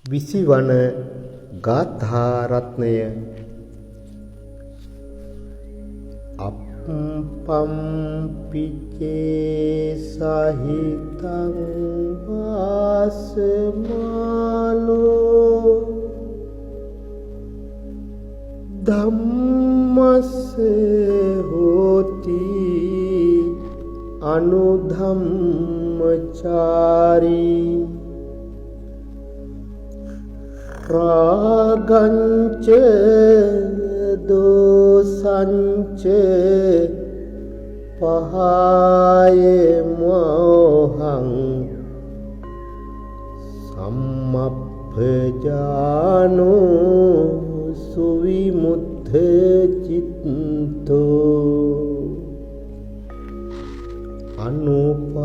විසිවන ගාථා රත්නය අප්පම් පිචේ සහිතං වාසමාලෝ ධම්මස්ස හෝති අනුධම්මචාරී රාගංච දෝසංච පහය මොහං සම්මප්පජානෝ සුවිමුත්ථ චිත්තෝ අනුපාදියානෝ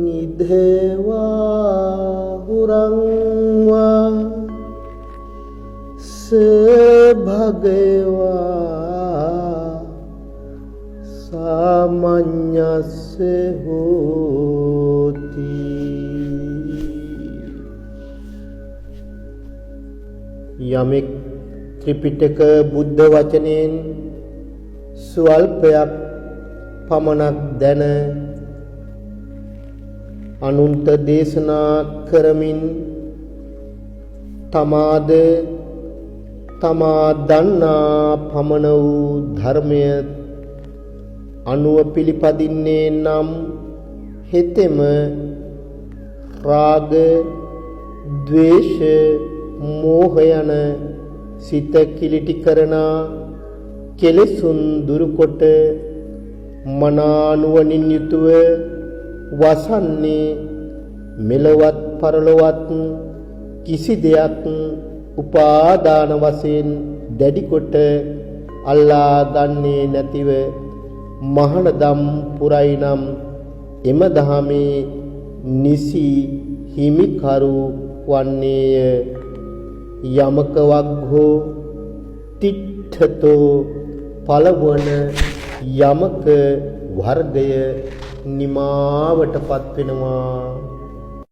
නිදේවා හුරංවා සභගවා සාමඤ්ඤස්ස හෝති. යමෙක් ත්‍රිපිටක බුද්ධ වචනයෙන් ස්වල්පයක් පමණක් දැන අනුන්ට දේශනා කරමින් තමාද තමා දන්නා පමණ වූ ධර්මය අනුව පිළිපදින්නේ නම් හෙතෙම රාග, ද්වේෂ, මෝහ යන සිත කිලිටි කරන කෙලෙසුන් දුරුකොට මනානුවණින් යුතුව වසන්නේ මෙලොවත් පරලොවත් කිසි දෙයක් උපාදාන වශයෙන් දැඩි කොට අල්ලා ගන්නේ නැතිව මහණදම් පුරයි නම් එම දහමේ නිසි හිමිකරු වන්නේය. යමක වග්ගෝ තිට්ඨතෝ පළවන යමක වර්ගය නිමාවටපත් වෙනවා.